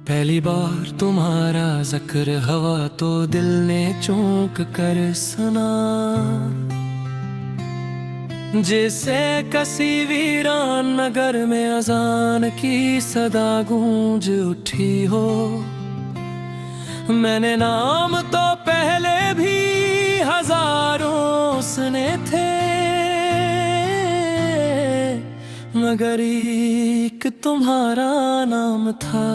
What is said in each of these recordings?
पहली बार तुम्हारा जिक्र हवा तो दिल ने चौंक कर सुना, जैसे कसी वीरान नगर में अजान की सदा गूंज उठी हो। मैंने नाम तो पहले भी हजारों सुने थे, मगर एक तुम्हारा नाम था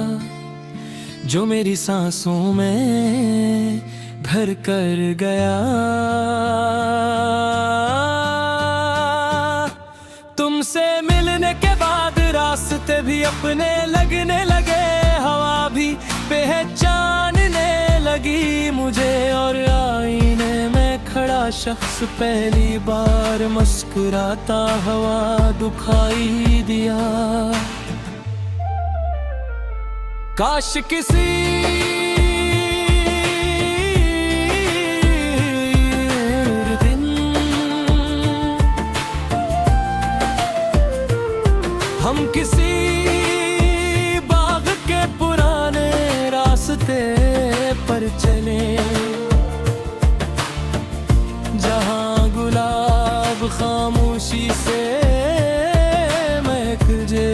जो मेरी सांसों में भर कर गया। तुमसे मिलने के बाद रास्ते भी अपने लगने लगे, हवा भी पहचानने लगी मुझे, और आईने में खड़ा शख्स पहली बार मुस्कुराता हुआ दिखाई दिया। काश किसी दिन हम किसी बाग के पुराने रास्ते पर चले, जहां गुलाब खामोशी से महक जे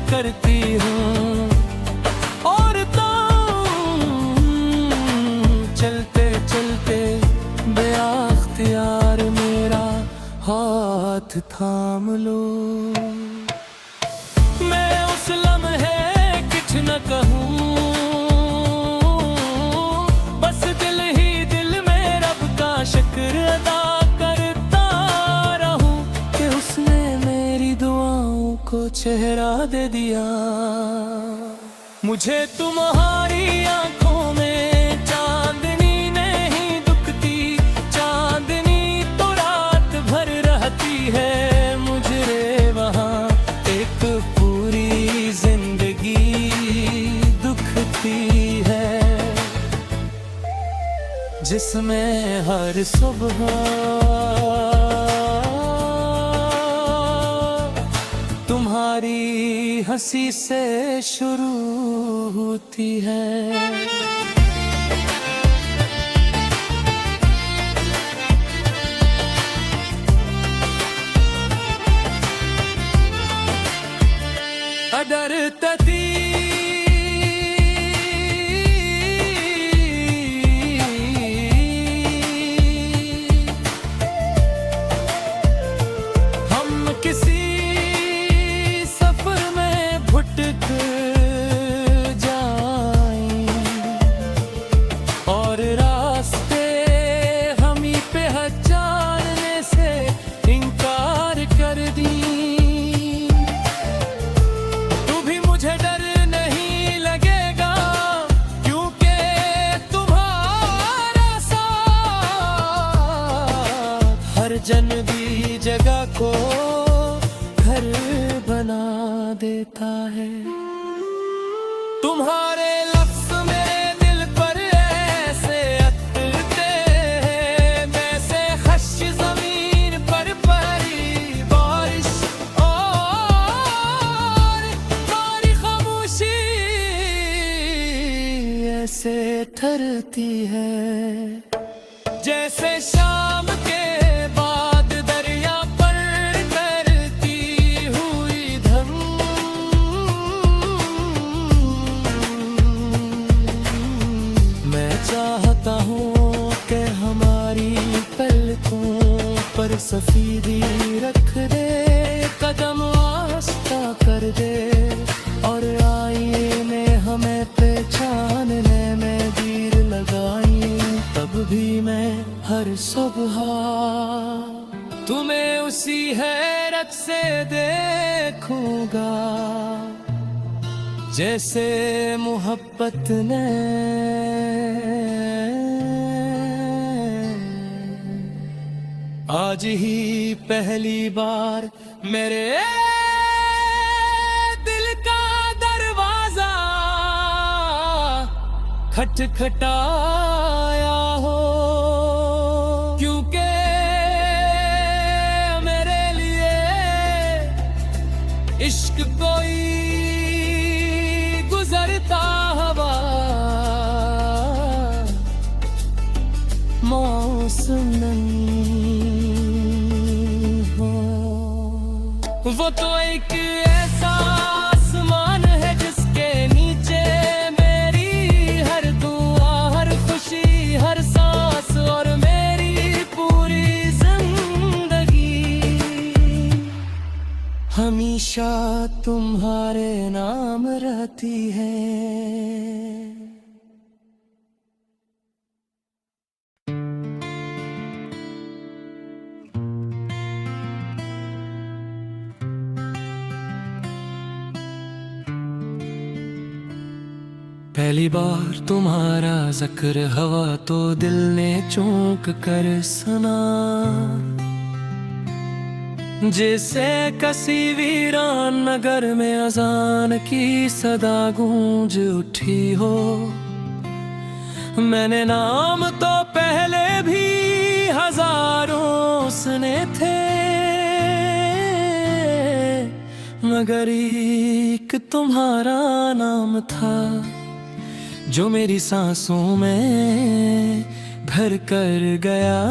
करती हूँ, और तुम चलते चलते बेअख्तियार मेरा हाथ थाम लो। मैं उस लम्हे कुछ न कहूँ, बस दिल ही दिल में रब का शुक्र अदा करता रहूं कि उसने मेरी दुआओं को चेहरा दे दिया। मुझे तुम्हारी आंखों में चांदनी नहीं दुखती, चांदनी तो रात भर रहती है, मुझे वहाँ एक पूरी जिंदगी दुखती है, जिसमें हर सुबह तुम्हारी हंसी से शुरू होती है। अदर तती हम किसी भुटक जाएं, और रास्ते हम ही पहचानने से इनकार कर दी। तू भी मुझे डर नहीं लगेगा, क्योंकि तुम्हारा साथ हर जन्नती जगह को घर बना देता है। तुम्हारे लफ्ज़ मेरे दिल पर ऐसे अतरते हैं, जैसे खश ज़मीन पर पड़ी बारिश, और तुम्हारी खामोशी ऐसे ठहरती है, जैसे शाम के बाद दरिया पर करती हुई धम। मैं चाहता हूँ कि हमारी पलकों पर सफीदी रख दे, कदम आस्था कर दे, और आईने हमें पहचानने में देर लगाई, तब भी मैं हर सुबह तुम्हें उसी हैरत से देखूंगा, जैसे मोहब्बत ने आज ही पहली बार मेरे दिल का दरवाजा खटखटाया हो। क्योंकि मेरे लिए इश्क कोई गुजरता हवा, मौसम हो। वो तो एक ऐसा आसमान है जिसके नीचे मेरी हर दुआ, हर खुशी, हर सांस और मेरी पूरी जिंदगी हमेशा तुम्हारे नाम रहती है। पहली बार तुम्हारा जिक्र हवा तो दिल ने चौंक कर सुना, जैसे किसी वीरान नगर में अजान की सदा गूंज उठी हो। मैंने नाम तो पहले भी हजारों सुने थे, मगर एक तुम्हारा नाम था जो मेरी सांसों में भर कर गया।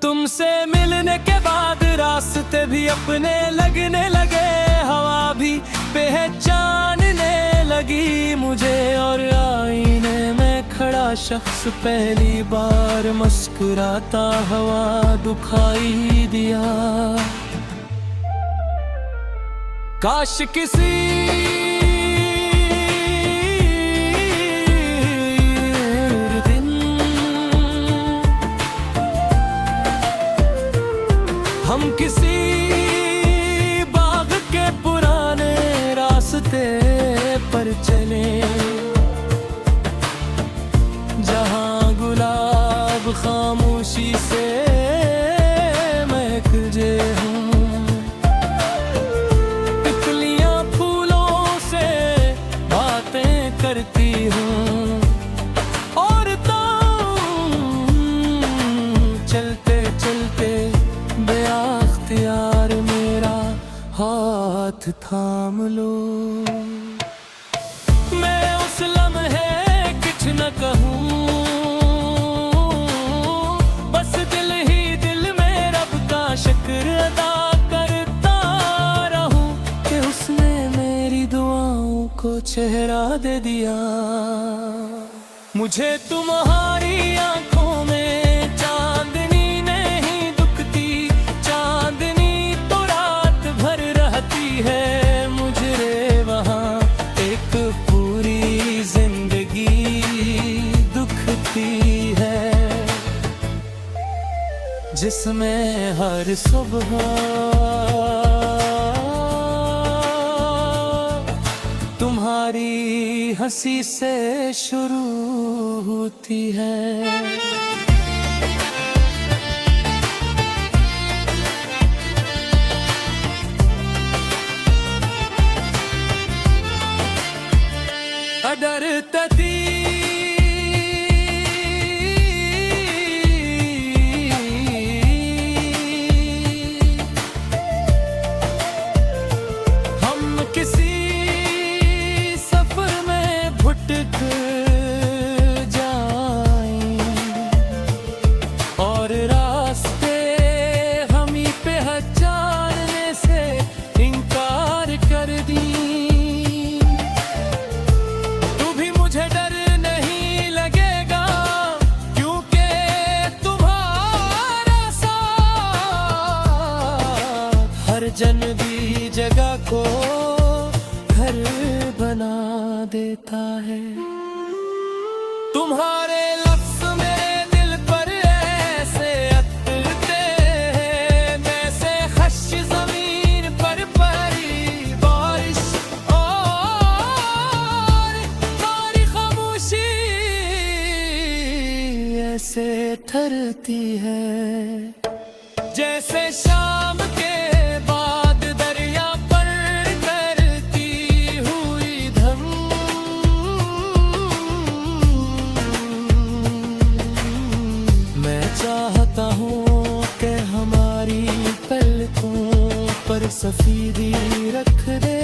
तुमसे मिलने के बाद रास्ते भी अपने लगने लगे, हवा भी पहचानने लगी मुझे, और आईने में खड़ा शख्स पहली बार मुस्कुराता हुआ दिखाई दिया। काश किसी दिन हम किसी बाग के पुराने रास्ते पर चले, जहां गुलाब खामोशी से महक हूँ, करती हूँ, और तुम चलते चलते बेअख्तियार मेरा हाथ थाम लो। मैं उस लम्हे कुछ न कहूँ, बस दिल ही दिल में रब का शुक्र अदा करता रहूं कि उसने मेरी दुआओं को चेहरा दे दिया। मुझे तुम्हारी आंखों में चांदनी नहीं दुखती, चांदनी तो रात भर रहती है, मुझे वहाँ एक पूरी जिंदगी दुखती है, जिसमें हर सुबह तुम्हारी हंसी से शुरू होती है। अडर तती हम किसी भुटक जाएं और रास्ते हम ही पहचानने से इनकार कर दी। तू भी मुझे डर नहीं लगेगा, क्योंकि तुम्हारा साथ हर जनबी जगह को घर बना देता है। तुम्हारे लफ्ज़ मेरे दिल पर ऐसे अतरते हैं, जैसे खश ज़मीन पर पड़ी बारिश, और तुम्हारी खामोशी ऐसे ठहरती है, जैसे शाम के बाद दरिया पर करती हुई धम। मैं चाहता हूँ कि हमारी पर सफीदी रख दे,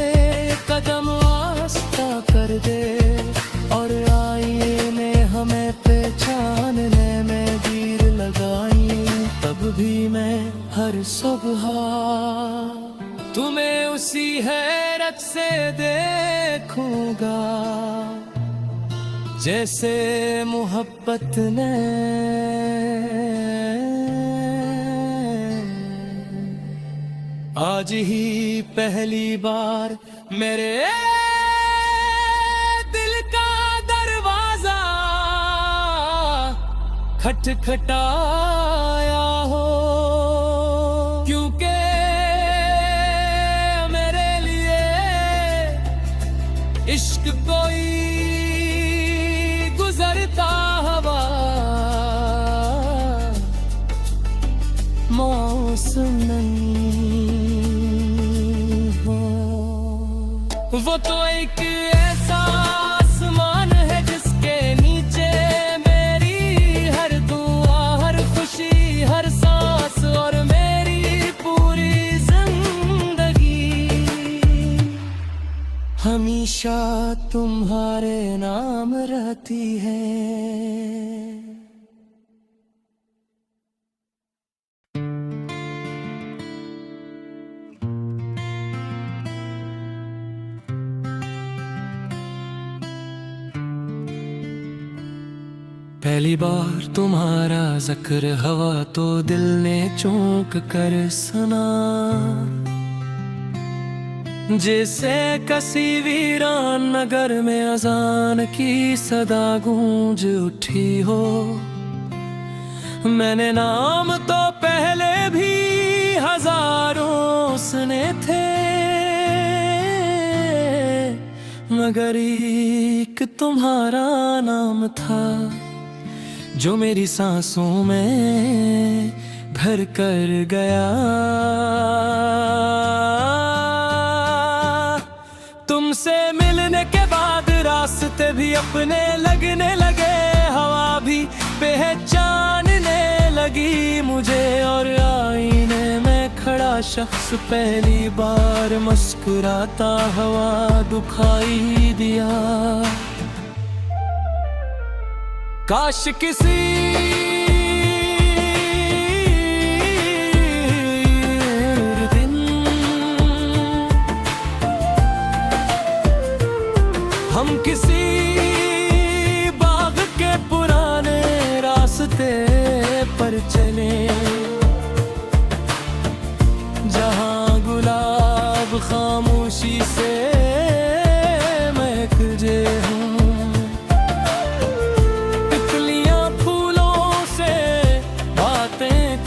कदम आस्था कर दे, और आईने हमें पहचानने में देर लगाई। तब भी मैं हर सुबह तुम्हें उसी हैरत से देखूंगा जैसे मोहब्बत ने आज ही पहली बार मेरे दिल का दरवाजा खटखटाया हो। क्योंकि मेरे लिए इश्क कोई गुजरता हुआ मौसम वो तो एक ऐसा आसमान है जिसके नीचे मेरी हर दुआ, हर खुशी, हर सांस और मेरी पूरी जिंदगी हमेशा तुम्हारे नाम रहती है। पहली बार तुम्हारा जिक्र हवा तो दिल ने चौंक कर सुना, जैसे किसी वीरान नगर में अजान की सदा गूंज उठी हो। मैंने नाम तो पहले भी हजारों सुने थे, मगर एक तुम्हारा नाम था जो मेरी सांसों में भर कर गया। तुमसे मिलने के बाद रास्ते भी अपने लगने लगे, हवा भी पहचानने लगी मुझे, और आईने में खड़ा शख्स पहली बार मुस्कुराता हुआ दिखाई दिया। काश किसी दिन हम किसी बाग के पुराने रास्ते पर चले, जहां गुलाब खामोशी से महक जे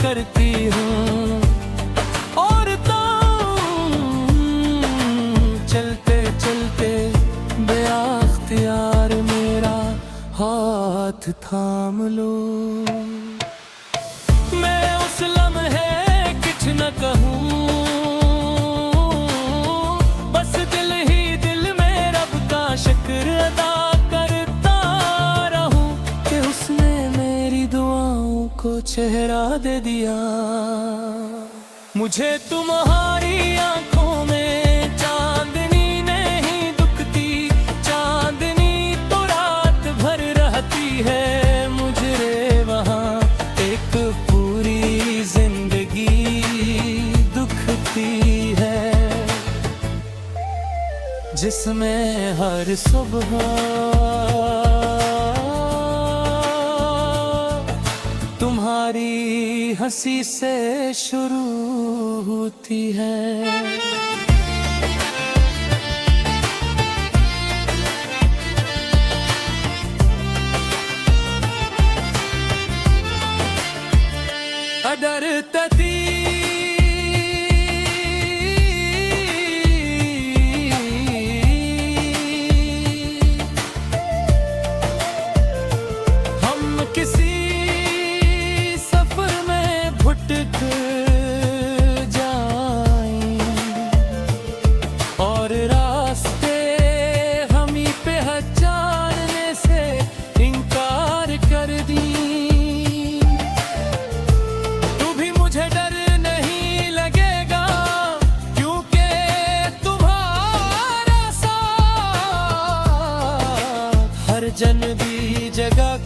करती हूँ, और तुम चलते चलते बेअख्तियार मेरा हाथ थाम लो। मैं उस लम्हे कुछ न कहूँ, बस दिल ही दिल में रब का शुक्र अदा करता रहूं कि उसने मेरी दुआओं को चेहरा दे दिया। मुझे तुम्हारी आंखों में चांदनी नहीं दुखती, चांदनी तो रात भर रहती है, मुझे वहाँ एक पूरी जिंदगी दुखती है, जिसमें हर सुबह तुम्हारी हंसी से शुरू होती है। डरती हम किसी सफर में भटक जाएं और रास्ते हम ही पहचानने से इनकार कर दी। तू भी मुझे डर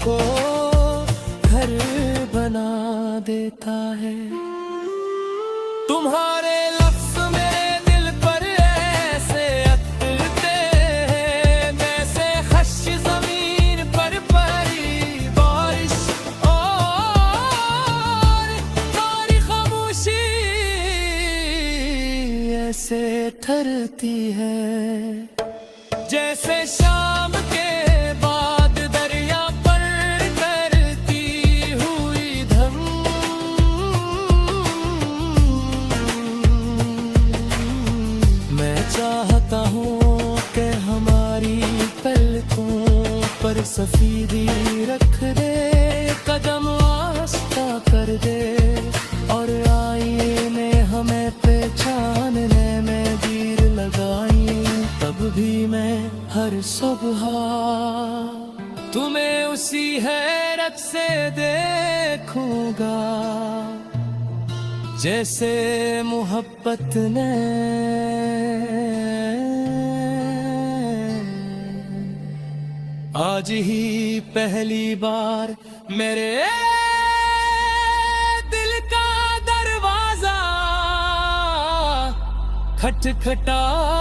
को घर बना देता है। तुम्हारे लफ्ज़ मेरे दिल पर ऐसे अतरते हैं, जैसे खश ज़मीन पर पड़ी बारिश और तारी खामोशी ऐसे ठहरती है, जैसे शाम के बाद दरिया पर करती हुई धम। मैं चाहता हूँ कि हमारी पलकों पर सफेदी रख दे, कदम आस्था कर दे और आईने हमें पहचानने में देर लगाई। तब भी मैं हर सुबह तुम्हें उसी हैरत से देखूंगा, जैसे मोहब्बत ने आज ही पहली बार मेरे दिल का दरवाजा खटखटाया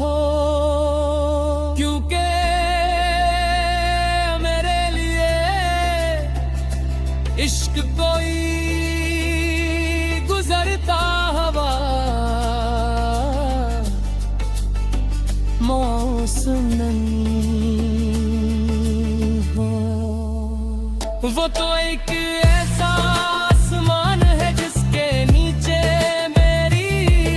हो। क्योंकि मेरे लिए इश्क कोई गुजरता हुआ मौसम नहीं हो। वो तो एक ऐसा आसमान है जिसके नीचे मेरी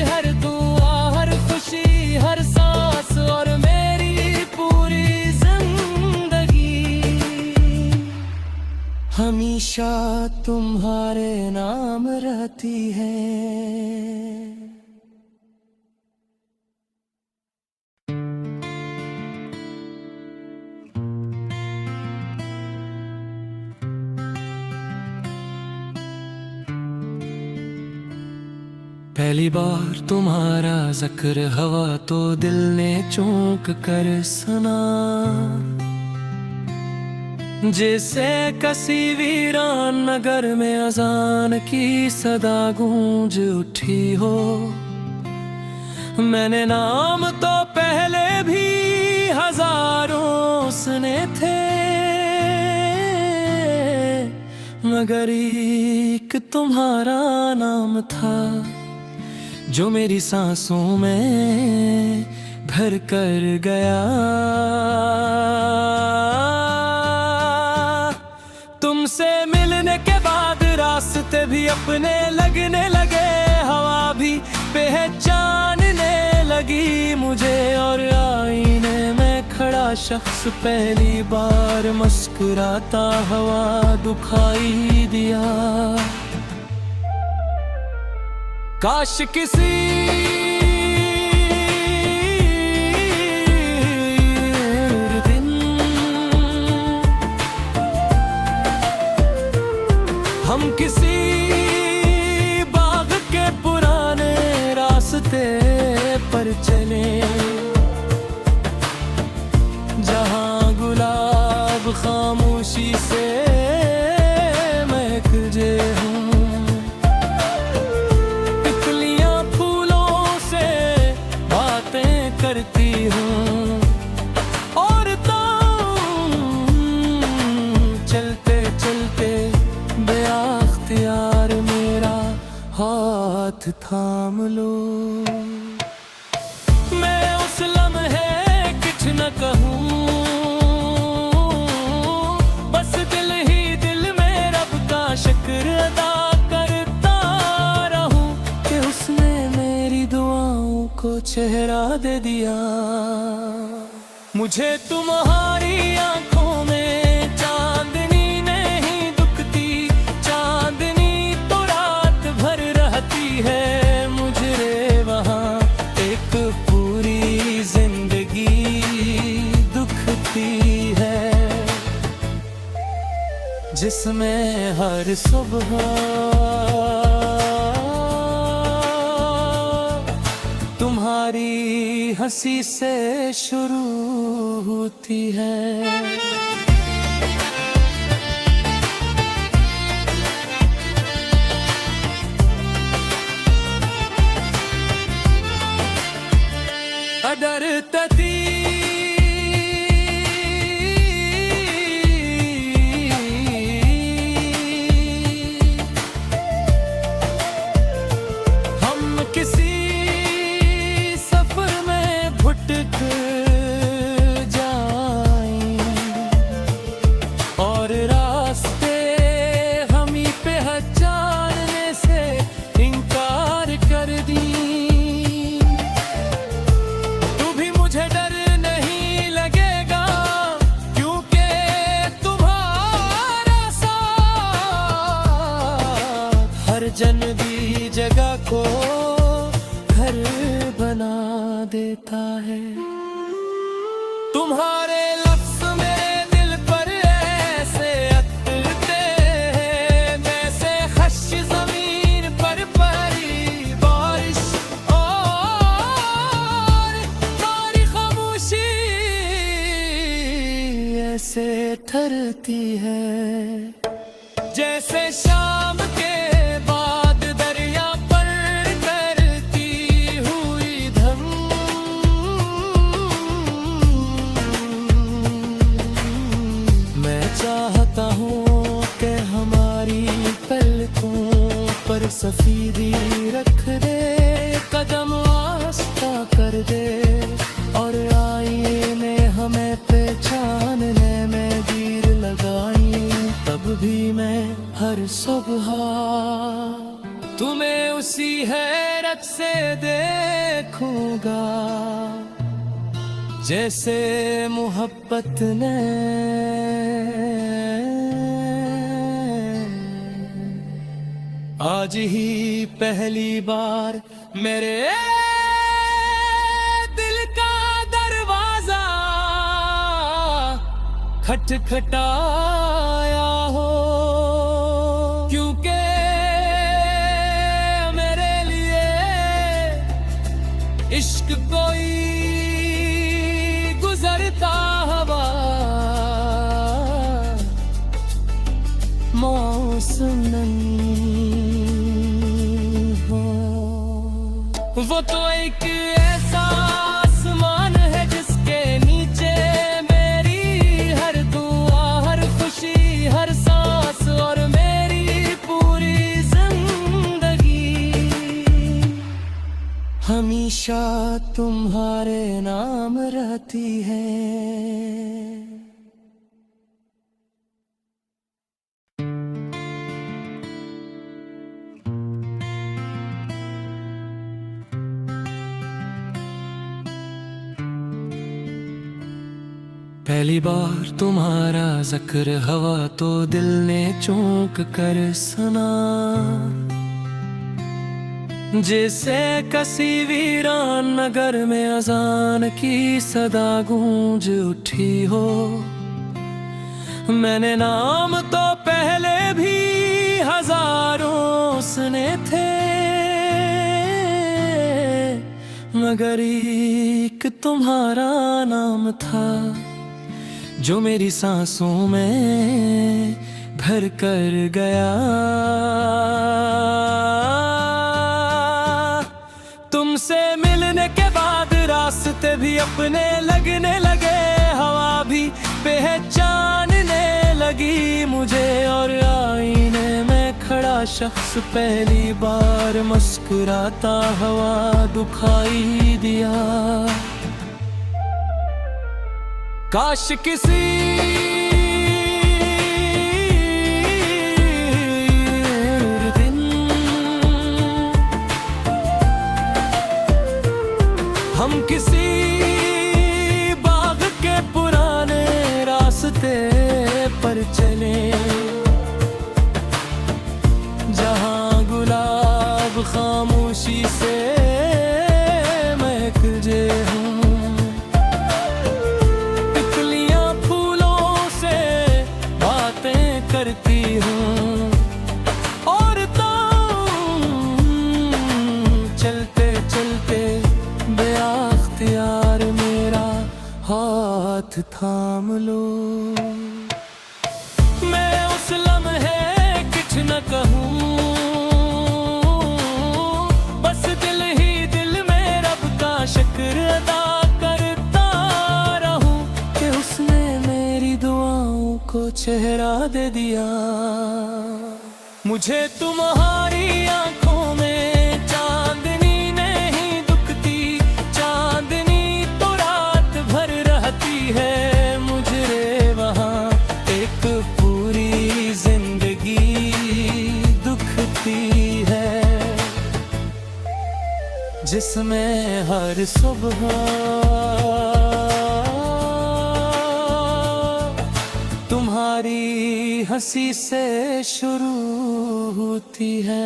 हर दुआ, हर खुशी, हर सांस और मेरी पूरी जिंदगी हमेशा तुम्हारे नाम रहती है। पहली बार तुम्हारा जिक्र हवा तो दिल ने चौंक कर सुना, जैसे किसी वीरान नगर में अजान की सदा गूंज उठी हो। मैंने नाम तो पहले भी हजारों सुने थे, मगर एक तुम्हारा नाम था जो मेरी सांसों में भर कर गया। तुमसे मिलने के बाद रास्ते भी अपने लगने लगे, हवा भी पहचानने लगी मुझे, और आईने में खड़ा शख्स पहली बार मुस्कुराता हुआ दिखाई दिया। काश किसी दिन हम किसी बाग के पुराने रास्ते पर चले, जहां गुलाब खामोशी से महक जे। करती हूँ और तुम चलते चलते बेअख्तियार मेरा हाथ थाम लो। मैं उस लम्हे कुछ न कहूँ, बस दिल ही दिल में रब का शुक्र अदा करता रहूं कि उसने मेरी दुआओं को चेहरा दे दिया। मुझे तुम्हारी आंखों में चांदनी नहीं दुखती, चांदनी तो रात भर रहती है। मुझे वहाँ एक पूरी जिंदगी दुखती है, जिसमें हर सुबह तुम्हारी हंसी से शुरू होती है। kadar हम किसी सफर में भटक जाएं और रास्ते हम ही पे जानने से इनकार कर दी। तू भी मुझे डर नहीं लगेगा क्योंकि तुम्हारा साथ हर जन्नती जगह को घर बना देता है। तुम्हारे लफ्ज़ मेरे दिल पर ऐसे अतरते हैं जैसे खश ज़मीन पर पड़ी बारिश और तुम्हारी खामोशी ऐसे ठहरती है जैसे शाम के बाद दरिया पर करती हुई धम। मैं चाहता हूँ कि हमारी पलकों पर सफेदी रख दे, कदम आस्था कर दे और आईने हमें पहचानने में देर लगाई। तब भी मैं हर सुबह तुम्हें उसी हैरत से देखूंगा जैसे मोहब्बत ने आज ही पहली बार मेरे दिल का दरवाजा खटखटाया हो। क्योंकि मेरे लिए इश्क कोई गुजरता हवा मौसम नहीं हो। वो तो एक ऐसा आसमान है जिसके नीचे मेरी हर दुआ, हर खुशी, हर सांस और मेरी पूरी जिंदगी हमेशा तुम्हारे नाम रहती है। पहली बार तुम्हारा जिक्र हवा तो दिल ने चौंक कर सुना, जैसे किसी वीरान नगर में अजान की सदा गूंज उठी हो। मैंने नाम तो पहले भी हजारों सुने थे मगर एक तुम्हारा नाम था जो मेरी सांसों में भर कर गया। तुमसे मिलने के बाद रास्ते भी अपने लगने लगे, हवा भी पहचानने लगी मुझे और आईने में खड़ा शख्स पहली बार मुस्कुराता हुआ दिखाई दिया। काश किसी दिन हम किसी बाग के पुराने रास्ते पर चले, जहां गुलाब खामोशी से महके हों, करती हूँ और तुम चलते चलते बेअख्तियार मेरा हाथ थाम लो। मैं उस लम्हे कुछ न कहूँ, बस दिल ही दिल में रब का शुक्र अदा चेहरा दे दिया। मुझे तुम्हारी आंखों में चांदनी नहीं दुखती, चांदनी तो रात भर रहती है। मुझे वहाँ एक पूरी जिंदगी दुखती है, जिसमें हर सुबह तुम्हारी हंसी से शुरू होती है।